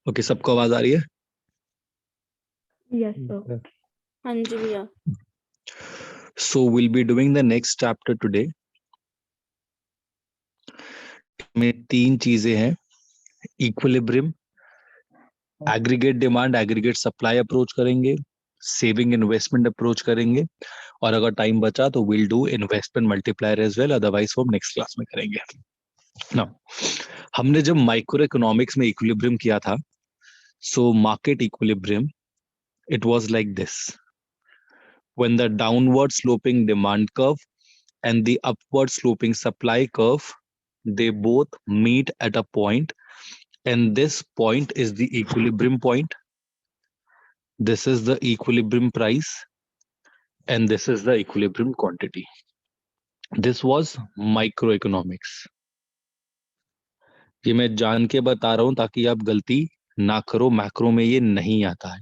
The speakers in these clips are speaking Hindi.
ओके, सबको आवाज आ रही है? Yes sir. हाँ जी भैया। So we'll be doing the next chapter today. में तीन चीजें हैं: equilibrium, aggregate demand aggregate supply approach करेंगे, सेविंग इन्वेस्टमेंट अप्रोच करेंगे, और अगर टाइम बचा तो will do investment multiplier as well, otherwise वो हम नेक्स्ट क्लास में करेंगे ना। हमने जब माइक्रो इकोनॉमिक्स में इक्विलिब्रियम किया था, so market equilibrium, it was like this: when the downward sloping demand curve and the upward sloping supply curve, they both meet at a point, and this point is the equilibrium point. This is the equilibrium price, and this is the equilibrium quantity. This was microeconomics. ये मैं जान के बता रहा हूं ताकि आप गलती ना करो, मैक्रो में ये नहीं आता है.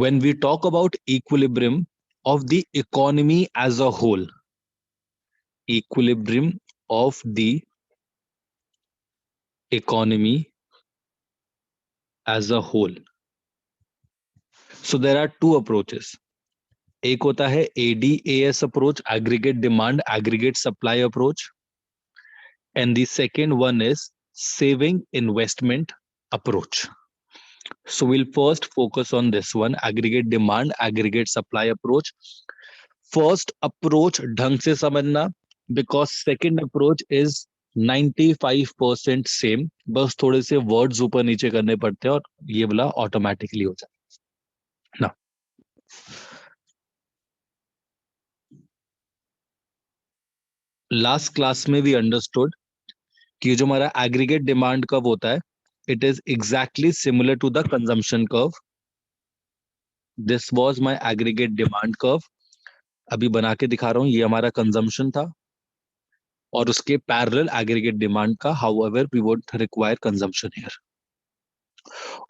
When we talk about equilibrium of the economy as a whole, equilibrium of the economy as a whole, so there are two approaches. एक होता है ADAS approach, aggregate demand aggregate supply approach, and the second one is saving investment approach. So we'll first focus on this one, aggregate demand aggregate supply approach. First approach ढंग से समझना, because second approach is 95% same, बस थोड़े से वर्ड्स ऊपर नीचे करने पड़ते हैं और ये वाला ऑटोमेटिकली हो जाए ना. लास्ट क्लास में वी अंडरस्टूड कि जो हमारा एग्रीगेट डिमांड कर्व होता है, it is exactly similar to the consumption curve. This was my aggregate demand curve. अभी बना के दिखा रहा हूं, ये हमारा कंजम्पशन था और उसके पैरेलल एग्रीगेट डिमांड का, however we would require consumption here.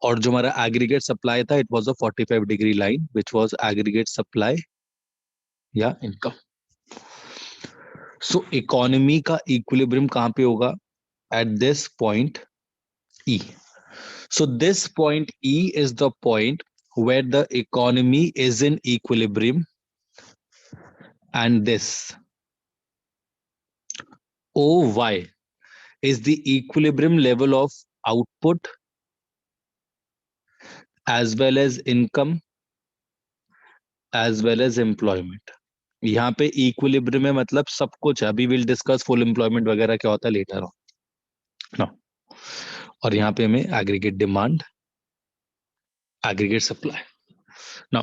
और जो हमारा एग्रीगेट सप्लाई था, it was a 45 degree line which was aggregate supply या इनकम. सो इकोनॉमी का इक्विलिब्रियम कहां पे होगा? At this point E. So this point E is the point where the economy is in equilibrium, and this OY is the equilibrium level of output as well as income as well as employment. यहाँ पे इक्विलिब्रियम में मतलब सब कुछ है. अभी विल डिस्कस फुल एम्प्लॉयमेंट वगैरह क्या होता है लेटर ऑन ना. और यहाँ पे हमें aggregate demand aggregate supply. Now,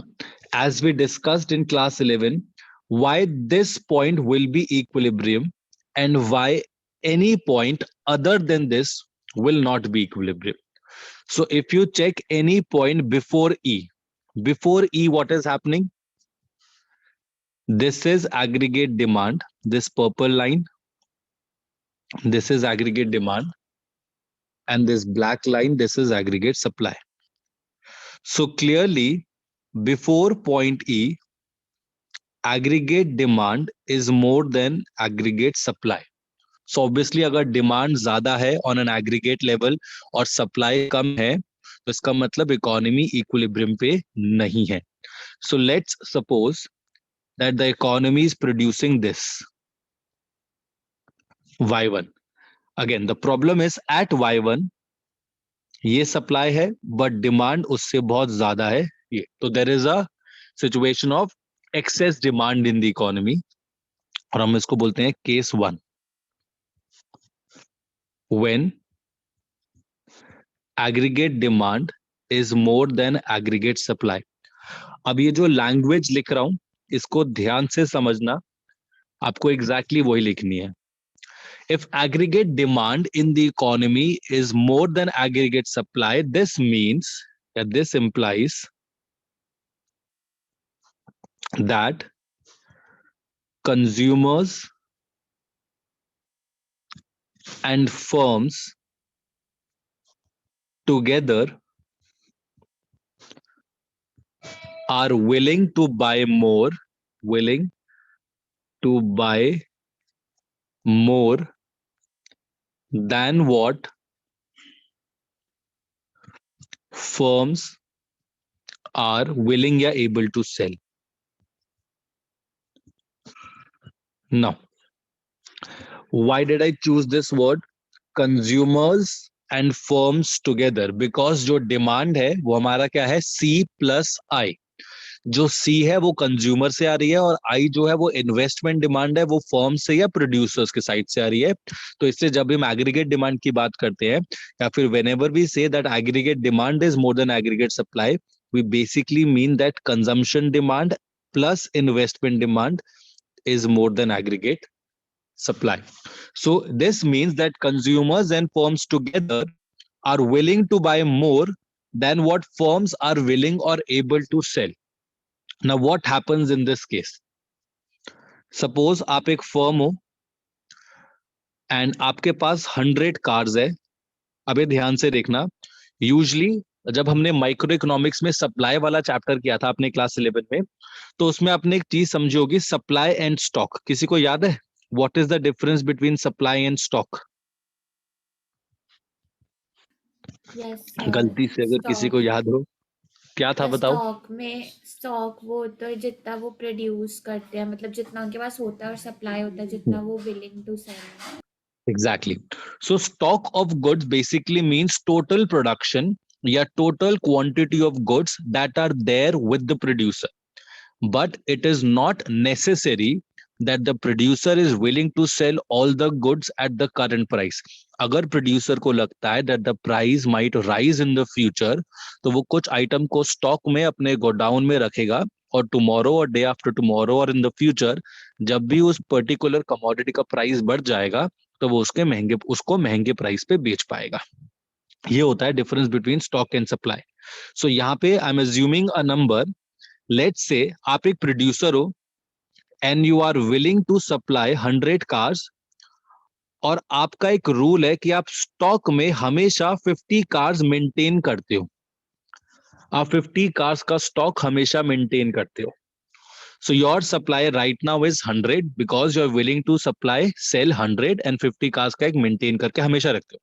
as we discussed in class 11, why this point will be equilibrium and why any point other than this will not be equilibrium. So if you check any point before E, what is happening? This is aggregate demand, this purple line, this is aggregate demand, and this black line, this is aggregate supply. So clearly, before point E, aggregate demand is more than aggregate supply. So obviously अगर डिमांड ज्यादा है ऑन एन एग्रीगेट लेवल और सप्लाई कम है, तो इसका मतलब इकोनॉमी इक्विलिब्रियम पे नहीं है. So let's suppose that the economy is producing this y1. Again the problem is at y1 ये सप्लाई है बट डिमांड उससे बहुत ज्यादा है. ये तो there is a situation of excess demand in the economy, और हम इसको बोलते हैं case 1. when aggregate demand is more than aggregate supply. अब ये जो लैंग्वेज लिख रहा हूं इसको ध्यान से समझना, आपको एग्जैक्टली वही लिखनी है. If aggregate demand in the economy is more than aggregate supply, this means that this implies that consumers and firms together are willing to buy more than what firms are willing या able to sell. Now, why did I choose this word consumers and firms together? Because जो demand है वो हमारा क्या है, C plus I. जो सी है वो कंज्यूमर से आ रही है और आई जो है वो इन्वेस्टमेंट डिमांड है, वो फर्म से या प्रोड्यूसर्स के साइड से आ रही है. तो इससे जब भी हम एग्रीगेट डिमांड की बात करते हैं या फिर whenever we say that aggregate demand is more than aggregate supply, we basically mean that consumption demand plus investment demand is more than aggregate supply. So this means that consumers and firms together are willing to buy more than what firms are willing or able to sell. Now what happens in this case? Suppose आप एक फर्म हो एंड आपके पास 100 कार्स है. अबे ध्यान से देखना, यूजली जब हमने माइक्रो इकोनॉमिक्स में सप्लाई वाला चैप्टर किया था अपने क्लास 11 में, तो उसमें आपने एक चीज समझी होगी, सप्लाई एंड स्टॉक. किसी को याद है what is the difference between supply and stock? गलती से अगर किसी को याद हो, क्या था बताओ? स्टॉक वो होता है जितना वो प्रोड्यूस करते हैं, मतलब जितना उनके पास होता है, और सप्लाई होता है जितना वो willing to sell. Exactly. So stock of goods basically means total production या total quantity of goods that are there with the producer. But it is not necessary that the producer is willing to sell all the goods at the current price. अगर producer को लगता है that the price might rise in the future, तो वो कुछ item को stock में अपने गोडाउन में रखेगा और tomorrow और day after tomorrow और in the future जब भी उस particular commodity का price बढ़ जाएगा तो वो उसको महंगे प्राइस पे बेच पाएगा. ये होता है difference between stock and supply. So यहाँ पे I am assuming a number. Let's say आप एक प्रोड्यूसर हो and you are willing to supply 100 cars, और आपका एक रूल है कि आप स्टॉक में हमेशा 50 कार्स मेंटेन करते हो. आप 50 कार्स का स्टॉक हमेशा मेंटेन करते हो. So your supply right now is 100 because you are willing to supply, sell 100 and 50 cars का एक maintain करके हमेशा रखते हो.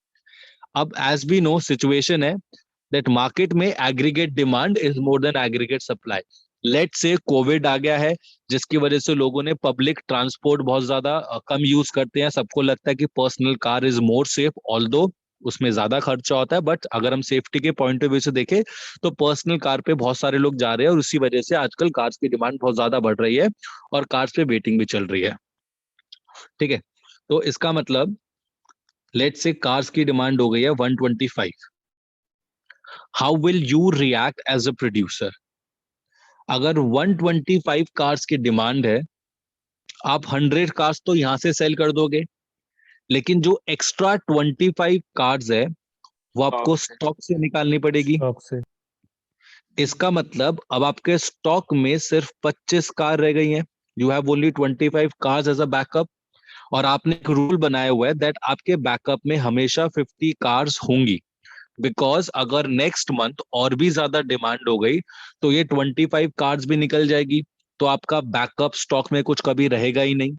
अब as we know situation है that market में aggregate demand is more than aggregate supply. Let's say COVID आ गया है जिसकी वजह से लोगों ने पब्लिक ट्रांसपोर्ट बहुत ज्यादा कम यूज करते हैं. सबको लगता है कि personal car is more safe, although उसमें ज्यादा खर्चा होता है, बट अगर हम सेफ्टी के पॉइंट ऑफ व्यू से देखें तो पर्सनल कार पे बहुत सारे लोग जा रहे हैं और उसी वजह से आजकल कार्स की डिमांड बहुत ज्यादा बढ़ रही है और कार्स पे वेटिंग भी चल रही है. ठीक है, तो इसका मतलब लेट्स से कार्स की डिमांड हो गई है 125. How will you react as a producer? अगर 125 कार्स की डिमांड है, आप 100 कार्स तो यहां से सेल कर दोगे, लेकिन जो एक्स्ट्रा 25 कार्स है वो आपको स्टॉक से निकालनी पड़ेगी. स्टॉक से. इसका मतलब अब आपके स्टॉक में सिर्फ 25 कार रह गई हैं. You have only 25 cars as a backup, और आपने एक रूल बनाया हुआ है दैट आपके बैकअप में हमेशा 50 कार्स होंगी. बिकॉज अगर नेक्स्ट मंथ और भी ज्यादा डिमांड हो गई तो ये 25 कार्स भी निकल जाएगी, तो आपका बैकअप स्टॉक में कुछ कभी रहेगा ही नहीं.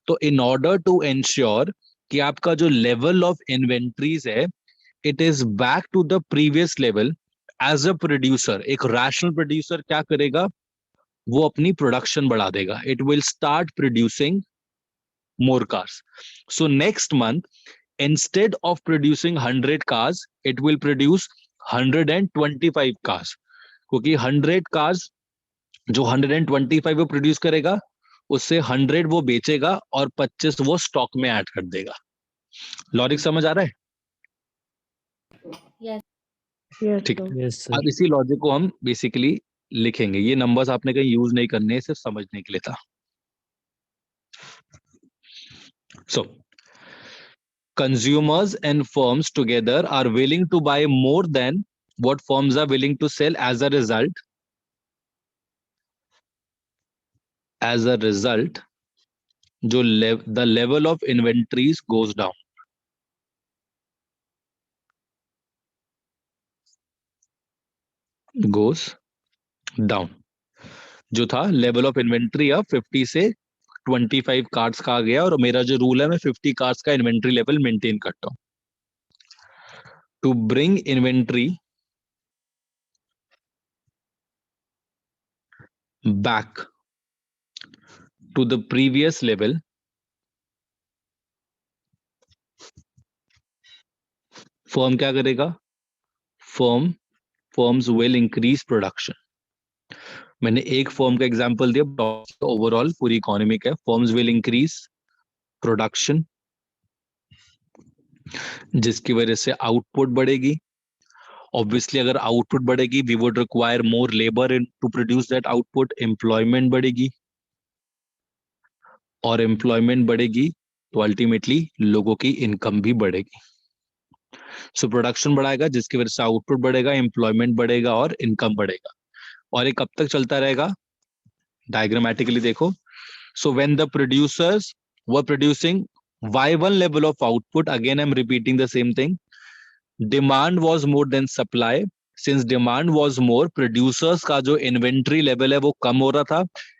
तो इन ऑर्डर टू एंश्योर कि आपका जो लेवल ऑफ इन्वेंट्रीज है it is back to the previous level, as a producer, एक रैशनल प्रोड्यूसर क्या करेगा, वो अपनी प्रोडक्शन बढ़ा देगा. It will start producing more cars. So next month instead of producing 100 cars it will produce 125 cars, क्योंकि 100 cars जो 125 वो प्रोड्यूस करेगा उससे 100 वो बेचेगा और 25 वो स्टॉक में ऐड कर देगा. लॉजिक समझ आ रहा है? ठीक. अब इसी लॉजिक को हम बेसिकली लिखेंगे. ये नंबर्स आपने कहीं यूज नहीं करने, सिर्फ समझने के लिए था. सो consumers and firms together are willing to buy more than what firms are willing to sell. As a result, the level of inventories goes down. जो था लेवल ऑफ इन्वेंट्री अब 50 से 25 कार्ड्स का आ गया, और मेरा जो रूल है मैं 50 कार्ड्स का इन्वेंट्री लेवल मेंटेन करता हूं. To bring inventory back to the previous level, firm क्या करेगा? firms will increase production. मैंने एक फर्म का एग्जांपल दिया, ओवरऑल पूरी इकोनॉमी का. फर्म्स विल इंक्रीज प्रोडक्शन, जिसकी वजह से आउटपुट बढ़ेगी. ऑब्वियसली अगर आउटपुट बढ़ेगी, we would require more labour to produce that output. Employment बढ़ेगी, और एम्प्लॉयमेंट बढ़ेगी तो अल्टीमेटली लोगों की इनकम भी बढ़ेगी. सो प्रोडक्शन बढ़ाएगा, जिसकी वजह से आउटपुट बढ़ेगा, एम्प्लॉयमेंट बढ़ेगा और इनकम बढ़ेगा. और ये कब तक चलता रहेगा? डायग्रामेटिकली देखो. So when the producers were producing y1 level of output, again I'm repeating the same thing, demand was more than supply. Since demand was more, producers का जो inventory level है वो कम हो रहा था,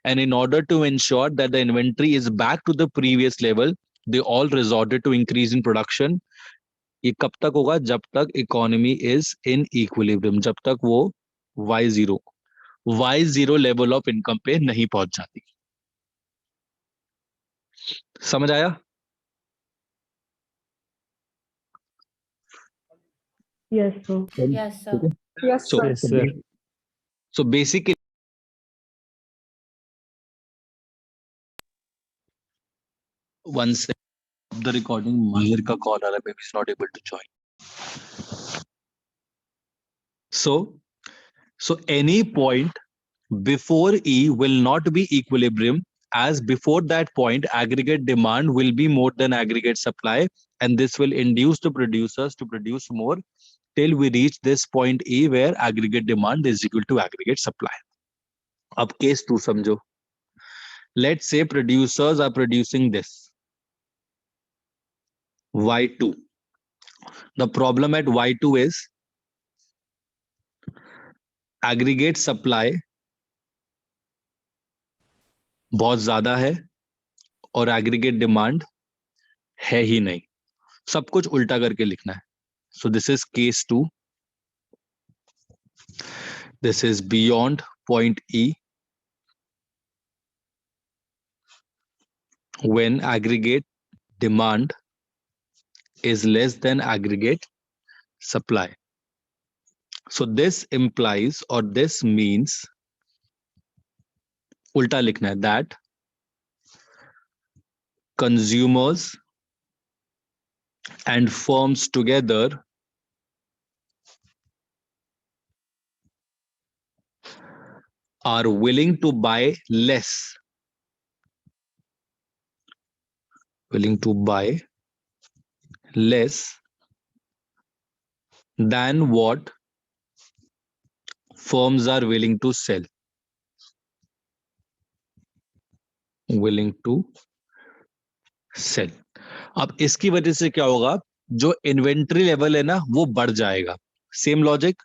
and in order to ensure that the inventory is back to the previous level, they all resorted to increase in production. ये कब तक होगा? जब तक economy is in equilibrium, जब तक वो y0 level of income पे नहीं पहुंच जाती. समझ आया? Yes, sir. Yes, sir. Yes, So, sir. Yes, sir. so basically, one second of the recording, Mahir ka call aa raha hai, maybe he's not able to join. So any point before E will not be equilibrium, as before that point aggregate demand will be more than aggregate supply, and this will induce the producers to produce more till we reach this point E where aggregate demand is equal to aggregate supply. अब case 2 समझो. Let's say producers are producing this Y2. The problem at Y2 is aggregate supply बहुत ज्यादा है और एग्रीगेट डिमांड है ही नहीं. सब कुछ उल्टा करके लिखना है. सो this is case 2. This is beyond point E when aggregate demand is less than aggregate supply. So this implies, or this means, उल्टा लिखना है, that consumers and firms together are willing to buy less, than what firms are willing to sell. अब इसकी वजह से क्या होगा? जो इन्वेंट्री लेवल है ना वो बढ़ जाएगा. Same logic.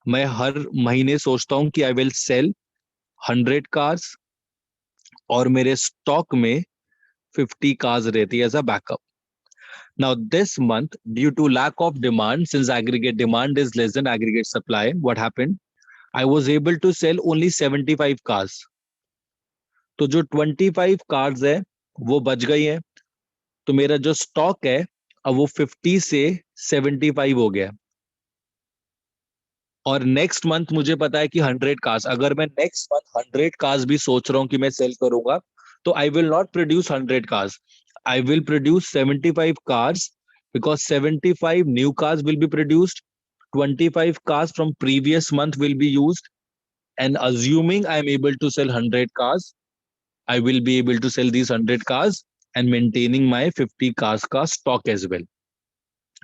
मैं हर महीने सोचता हूं कि आई विल सेल 100 कार्स और मेरे स्टॉक में 50 कार्स रहती है as a backup. Now this month, due to lack of demand, since aggregate demand is less than aggregate supply, what happened? I was able to sell only 75 cars. तो जो 25 कार्स है वो बच गई है, तो मेरा जो स्टॉक है अब वो 50 से 75 हो गया. और नेक्स्ट मंथ मुझे पता है कि 100 कार्स, अगर मैं नेक्स्ट मंथ 100 कार्स भी सोच रहा हूं कि मैं सेल करूंगा, तो I will not produce 100 cars, I will produce 75 cars, because 75 new cars will be produced, 25 cars from previous month will be used, and assuming I am able to sell 100 cars, I will be able to sell these 100 cars and maintaining my 50 cars का stock as well.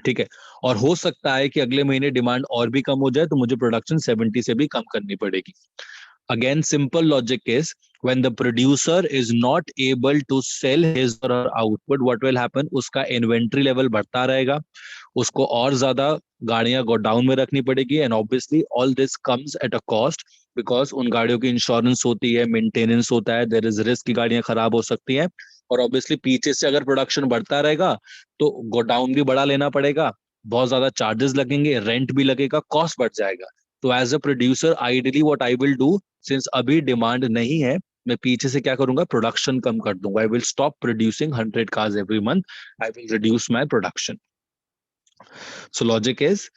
ठीक है. और हो सकता है कि अगले महीने डिमांड और भी कम हो जाए तो मुझे प्रोडक्शन 70 से भी कम करनी पड़ेगी. Again, simple logic is when the producer is not able to sell his or her output, what will happen? उसका inventory level बढ़ता रहेगा, उसको और ज्यादा गाड़ियां गोडाउन में रखनी पड़ेगी, and obviously all this comes at a cost, because उन गाड़ियों की इंश्योरेंस होती है, मेंटेनेंस होता है, there is risk की गाड़ियां खराब हो सकती हैं, और ऑब्वियसली पीछे से अगर प्रोडक्शन बढ़ता रहेगा तो गोडाउन भी बड़ा लेना पड़ेगा, बहुत ज्यादा चार्जेस लगेंगे, रेंट भी लगेगा, कॉस्ट बढ़ जाएगा. तो as a producer ideally what I will do, since अभी डिमांड नहीं है, मैं पीछे से क्या करूंगा, प्रोडक्शन कम कर दूंगा. I will stop producing 100 cars every month. I will reduce my production. So logic is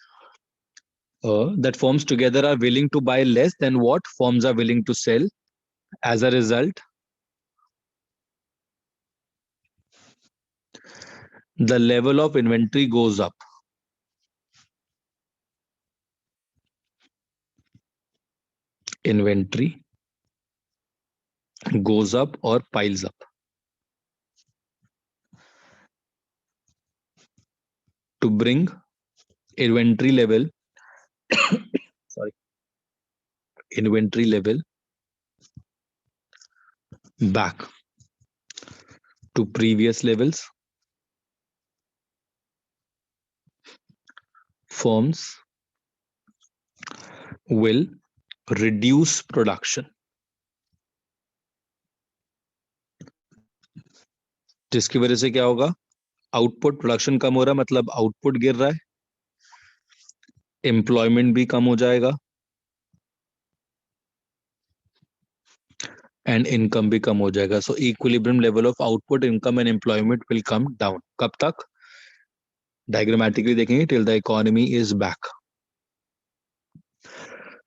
that firms together are willing to buy less than what firms are willing to sell. As a result, the level of inventory goes up. Inventory goes up or piles up. To bring inventory level, sorry, inventory level back to previous levels, firms will reduce production. जिसकी वजह से क्या होगा, आउटपुट, प्रोडक्शन कम हो रहा है मतलब आउटपुट गिर रहा है, एम्प्लॉयमेंट भी कम हो जाएगा एंड इनकम भी कम हो जाएगा. सो equilibrium level of output, income and employment will come down. कब तक, डायग्रामेटिकली देखेंगे, till the economy is back.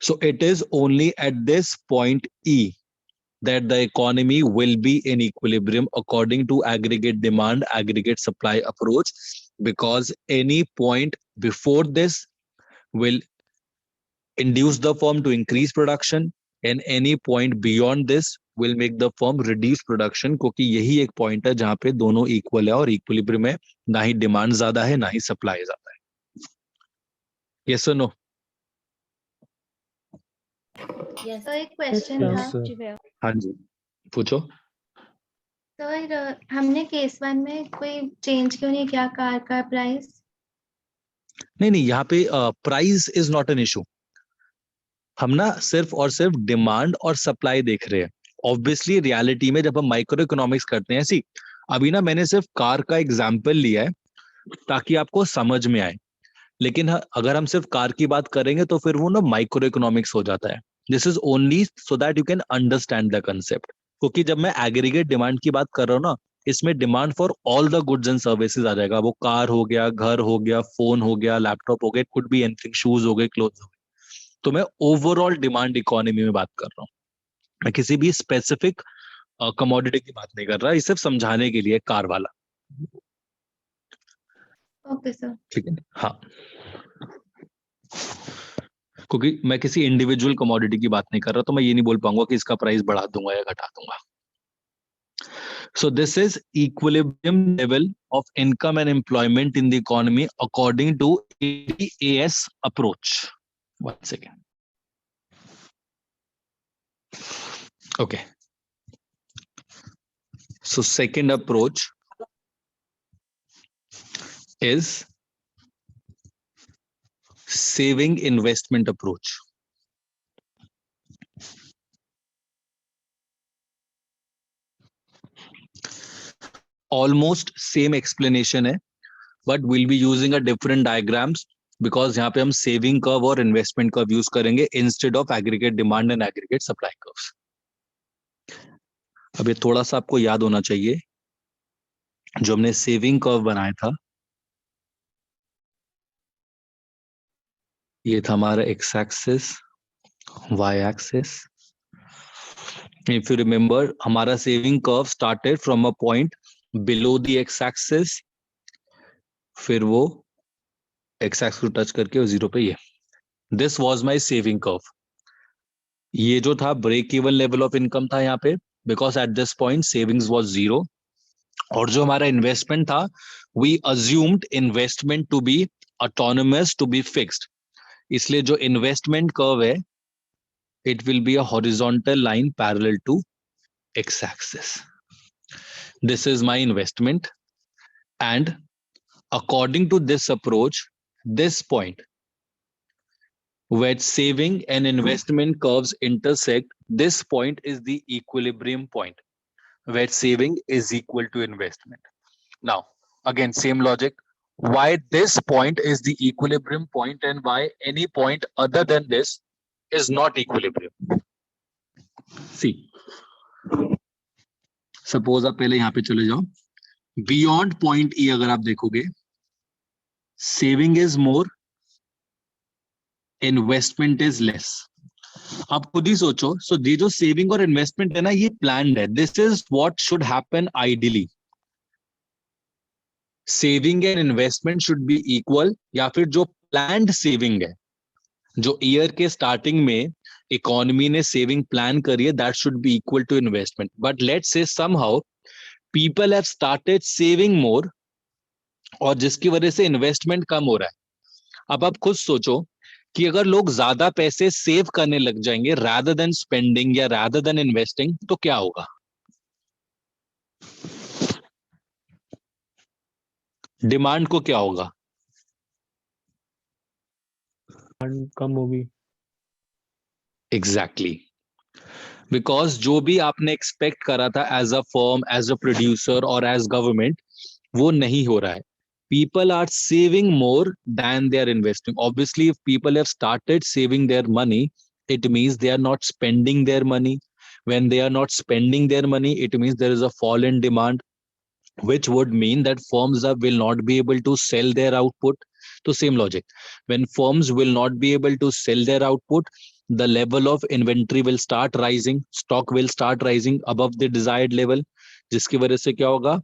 So it is only eight this point E that the economy will be in equilibrium according to aggregate demand, aggregate supply approach, because any point before this will induce the firm to increase production and any point beyond this will make the firm reduce production, क्योंकि यही एक पॉइंट है जहां पे दोनों इक्वल है और इक्विलिब्रियम है, ना ही डिमांड ज्यादा है ना ही सप्लाई ज्यादा है. यस और नो? यस तो एक क्वेश्चन Yes, था। sir. हाँ जी, पूछो. सर हमने केस 1 में कोई चेंज क्यों नहीं किया कार का प्राइस? नहीं नहीं, यहाँ पे price is not an issue. हम ना सिर्फ और सिर्फ डिमांड और सप्लाई देख रहे हैं. ऑब्वियसली रियलिटी में जब हम माइक्रो इकोनॉमिक्स करते हैं, ऐसी अभी ना मैंने सिर्फ कार का एग्जाम्पल लिया है ताकि आपको समझ में आए, लेकिन अगर हम सिर्फ कार की बात करेंगे तो फिर वो ना माइक्रो इकोनॉमिक्स हो जाता है. This is only so that you can understand the concept. क्योंकि जब मैं एग्रीगेट डिमांड की बात कर रहा हूँ ना, इसमें demand for all the goods and services आ जाएगा. वो कार हो गया, घर हो गया, फोन हो गया, लैपटॉप हो गया, कुड बी एनीथिंग, शूज हो गए, क्लोथ्स हो गए. तो मैं ओवरऑल डिमांड इकोनॉमी में बात कर रहा हूँ, मैं किसी भी स्पेसिफिक कमोडिटी की बात नहीं कर रहा. ये सिर्फ समझाने के लिए कार वाला. Okay sir. ठीक है, हाँ, क्योंकि मैं किसी इंडिविजुअल कमोडिटी की बात नहीं कर रहा, तो मैं ये नहीं बोल पाऊंगा कि इसका प्राइस बढ़ा दूंगा या घटा दूंगा. So this is equilibrium level of income and employment in the economy according to AS approach. One second. Okay. So second approach is saving investment approach. Almost same explanation है, but we'll be using a different diagrams because यहाँ पे हम saving curve और investment curve use करेंगे instead of aggregate demand and aggregate supply curves. अब ये थोड़ा सा आपको याद होना चाहिए, जो हमने सेविंग कर्व बनाया था, ये था हमारा x axis, y axis. If you remember, हमारा saving curve started from a point below the x axis, फिर वो एक्स एक्सिस को टच करके वो जीरो पे ये. This was my saving curve. ये जो था break even level of income था यहाँ पे, because at this point savings was zero. और जो हमारा इन्वेस्टमेंट था, we assumed investment to be autonomous, to be fixed. इसलिए जो इन्वेस्टमेंट कर्व है, it will be a horizontal line parallel to x-axis. This is my investment, and according to this approach, this point where saving and investment curves intersect, this point is the equilibrium point where saving is equal to investment. Now again, same logic, why this point is the equilibrium point and why any point other than this is not equilibrium. See, suppose आप पहले यहाँ पे चले जाओ, beyond point E अगर आप देखोगे, saving is more, investment is less. आप खुद ही सोचो, सो ये जो सेविंग और इन्वेस्टमेंट है ना, ये प्लान्ड है. This is what should happen ideally. Saving and investment should be equal, या फिर जो प्लान्ड सेविंग है, जो ईयर के स्टार्टिंग में इकोनॉमी ने सेविंग प्लान करी है, that should be equal to investment. But let's say somehow people have started saving more, और जिसकी वजह से इन्वेस्टमेंट कम हो रहा है. अब आप खुद सोचो कि अगर लोग ज्यादा पैसे सेव करने लग जाएंगे रादर देन स्पेंडिंग या रादर देन इन्वेस्टिंग, तो क्या होगा? डिमांड को क्या होगा? कम होगी. एग्जैक्टली, बिकॉज जो भी आपने एक्सपेक्ट करा था as a firm, as a producer और एज गवर्नमेंट, वो नहीं हो रहा है. People are saving more than they are investing. Obviously, if people have started saving their money, it means they are not spending their money. When they are not spending their money, it means there is a fall in demand, which would mean that firms will not be able to sell their output. So same logic. When firms will not be able to sell their output, the level of inventory will start rising, stock will start rising above the desired level, जिसकी वजह से क्या होगा?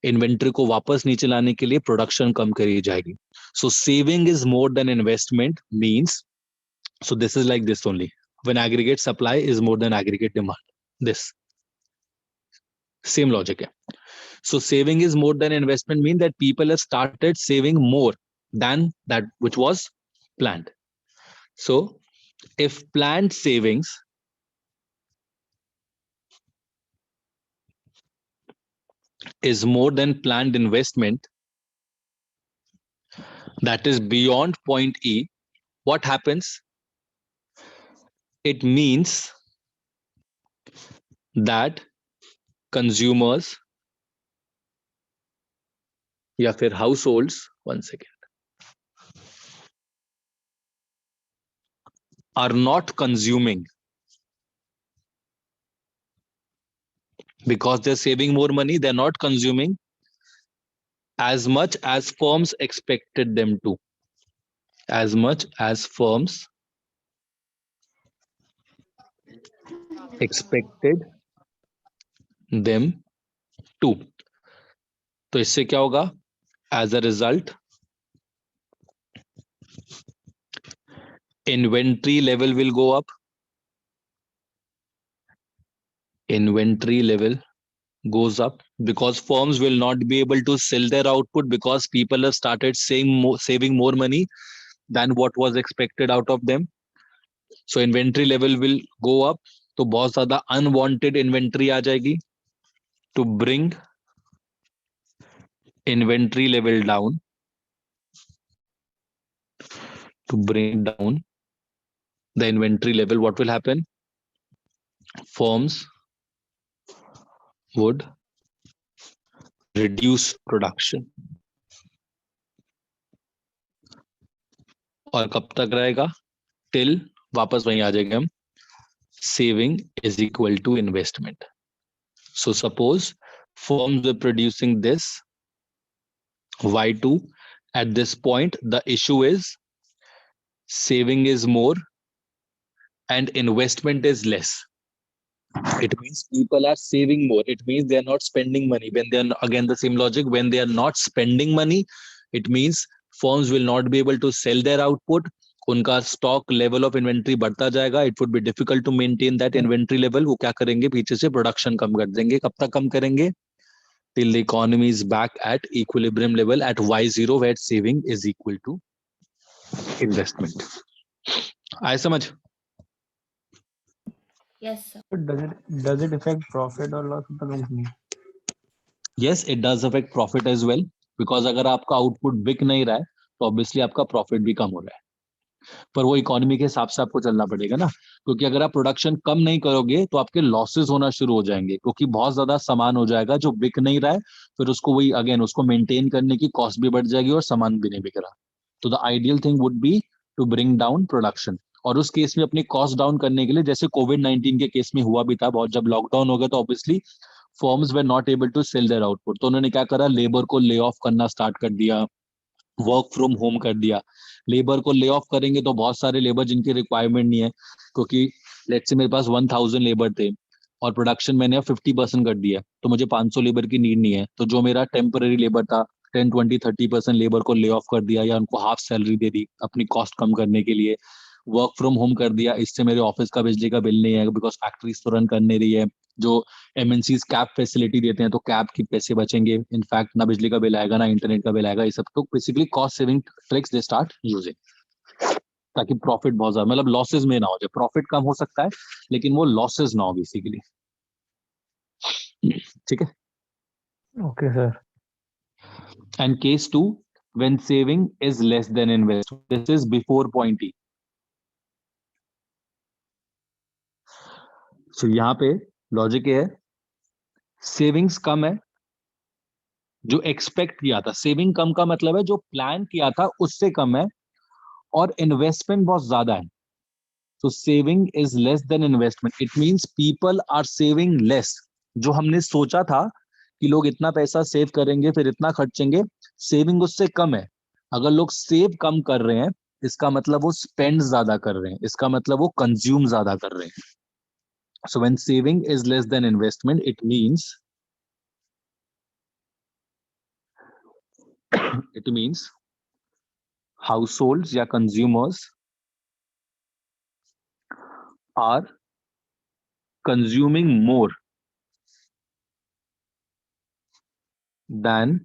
इन्वेंट्री को वापस नीचे लाने के लिए प्रोडक्शन कम करी जाएगी. So saving is more than investment means, so this is like this only, when aggregate supply is more than aggregate demand. This same logic है. So saving is more than investment mean that people have started saving more than that which was planned. So if planned savings is more than planned investment, that is beyond point E, what happens? It means that consumers या फिर households, one second, are not consuming because they're saving more money. They're not consuming as much as firms expected them to. As much as firms expected them to. तो इससे क्या होगा? As a result, inventory level will go up. Inventory level goes up because firms will not be able to sell their output because people have started saving more money than what was expected out of them. So inventory level will go up. तो बहुत ज्यादा unwanted inventory आ जाएगी. To bring inventory level down, to bring down the inventory level, what will happen? Firms would reduce production. और कब तक रहेगा? Till वापस वहीं आ जाएंगे हम, saving is equal to investment. So suppose firms were producing this Y2. At this point, the issue is saving is more and investment is less. It means people are saving more. It means they are not spending money. When they are, again the same logic, when they are not spending money, it means firms will not be able to sell their output. उनका स्टॉक लेवल ऑफ इन्वेंट्री बढ़ता जाएगा. It would be difficult to maintain that inventory level. वो क्या करेंगे? पीछे से प्रोडक्शन कम कर देंगे. कब तक कम करेंगे? Till the economy is back at equilibrium level at Y0, where saving is equal to investment. आए समझ? Yes, sir. Does it affect profit or loss of the company? Yes, it does affect profit as well, because अगर आपका आउटपुट बिक नहीं रहा है तो ऑब्वियसली आपका प्रॉफिट भी कम हो रहा है. पर वो इकोनॉमी के हिसाब से आपको चलना पड़ेगा ना, क्योंकि अगर आप प्रोडक्शन कम नहीं करोगे तो आपके लॉसेस होना शुरू हो जाएंगे, क्योंकि बहुत ज्यादा सामान हो जाएगा जो बिक नहीं रहा है, फिर उसको वही अगेन उसको मेंटेन करने की कॉस्ट भी बढ़ जाएगी और सामान भी नहीं बिक रहा। तो the ideal thing would be to bring down production. और उस केस में अपनी कॉस्ट डाउन करने के लिए, जैसे कोविड-19 के केस में हुआ भी था, बहुत जब लॉकडाउन हो गया तो obviously firms were not able to sell their output, तो उन्होंने क्या करा, लेबर को ले ऑफ करना स्टार्ट कर दिया, वर्क फ्रॉम होम कर दिया। लेबर को ले ऑफ करेंगे तो बहुत सारे लेबर जिनकी रिक्वायरमेंट नहीं है, क्योंकि लेट्स से मेरे पास 1000 लेबर थे और प्रोडक्शन मैंने 50% कर दिया, तो मुझे 500 लेबर की नीड नहीं है, तो जो मेरा टेम्पररी लेबर था 10, 20, 30% लेबर को ले ऑफ कर दिया या उनको हाफ सैलरी दे दी अपनी कॉस्ट कम करने के लिए। वर्क फ्रॉम होम कर दिया, इससे मेरे ऑफिस का बिजली का बिल नहीं है, बिकॉज फैक्ट्रीज तो रन कर नहीं रही है। जो एमएनसीज कैब फैसिलिटी देते हैं तो कैब की पैसे बचेंगे, इनफैक्ट ना बिजली का बिल आएगा ना इंटरनेट का बिल आएगा। ये सब तो basically cost saving tricks they start using, ताकि प्रॉफिट बहुत ज्यादा, मतलब लॉसेस में ना हो जाए। प्रॉफिट कम हो सकता है लेकिन वो लॉसेस ना हो बेसिकली। ठीक है। Okay, sir. And case 2, when saving is less than investment, this is before point E. So यहाँ पे लॉजिक है, सेविंग्स कम है, जो एक्सपेक्ट किया था, सेविंग कम का मतलब है जो प्लान किया था उससे कम है, और इन्वेस्टमेंट बहुत ज्यादा है। तो saving is less than investment, it means people are saving less. जो हमने सोचा था कि लोग इतना पैसा सेव करेंगे फिर इतना खर्चेंगे, सेविंग उससे कम है। अगर लोग सेव कम कर रहे हैं इसका मतलब वो स्पेंड ज्यादा कर रहे हैं, इसका मतलब वो कंज्यूम ज्यादा कर रहे हैं। So when saving is less than investment, it means households या consumers are consuming more than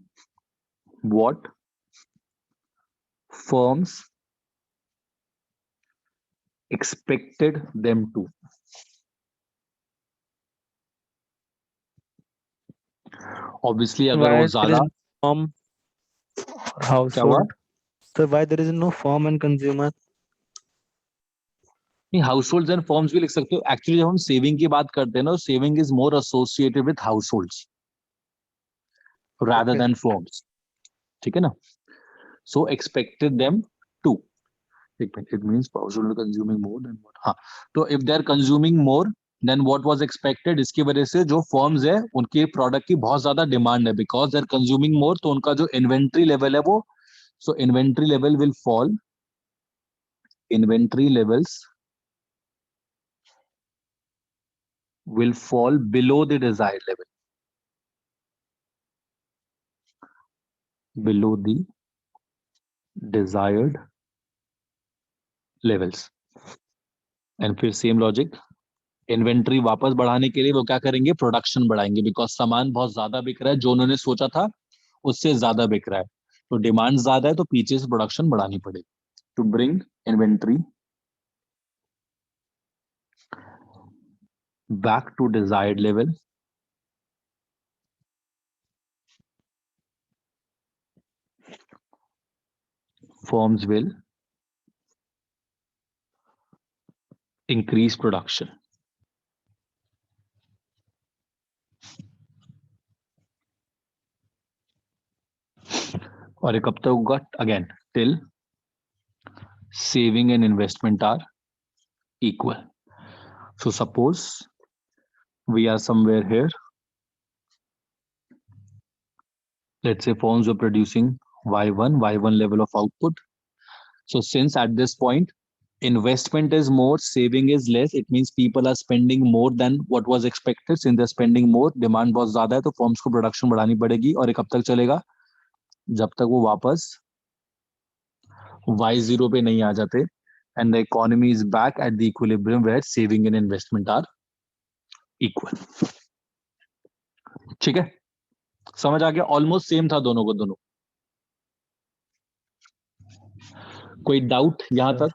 what firms expected them to. Obviously अगर वो Why there ज्यादा, is no farm क्या हुआ? household? So why there is no farm and consumer? नहीं, हाउसहोल्ड्स एंड फर्म्स भी लिख सकते हो। एक्चुअली जब हम सेविंग की बात करते हैं ना, saving is more associated with households rather Okay. than firms, ठीक है ना? So expected them to, it means household are consuming more than what, हाँ, तो if they are consuming more than what was expected, इसकी वजह से जो फर्म्स है उनके प्रोडक्ट की बहुत ज्यादा डिमांड है, because they are consuming more, तो उनका जो इन्वेंट्री लेवल है वो, so inventory level will fall, inventory levels will fall below the desired level, below the desired levels। And फिर सेम लॉजिक, इन्वेंट्री वापस बढ़ाने के लिए वो क्या करेंगे, प्रोडक्शन बढ़ाएंगे, बिकॉज सामान बहुत ज्यादा बिक रहा है, जो उन्होंने सोचा था उससे ज्यादा बिक रहा है, तो डिमांड ज्यादा है तो पीछे से प्रोडक्शन बढ़ानी पड़ेगी to bring inventory back to desired level. Firms will increase production। और ये कब तक होगा, again till saving and investment are equal। So suppose we are somewhere here, let's say firms were producing y1 level of output, so since at this point investment is more, saving is less, it means people are spending more than what was expected। Since they're spending more, demand बहुत ज्यादा है तो firms को production बढ़ानी पड़ेगी, और ये कब तक चलेगा, जब तक वो वापस y0 पे नहीं आ जाते, and the economy is back at the equilibrium where saving and investment are equal। ठीक है, समझ आ गया? ऑलमोस्ट सेम था दोनों को दोनों। कोई डाउट यहां तक?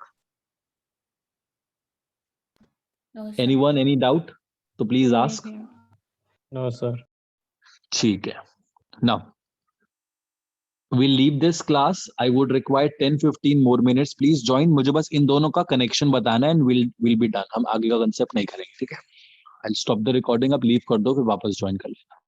No, sir. Anyone, any doubt? तो प्लीज नहीं, आस्क। sir. No, sir. ठीक है, now we'll leave this class. I would require 10-15 more minutes. Please join. मुझे बस इन दोनों का connection बताना है and we'll be done. हम आगे का concept नहीं करेंगे, ठीक है? I'll stop the recording. आप leave कर दो, फिर वापस join कर लेना.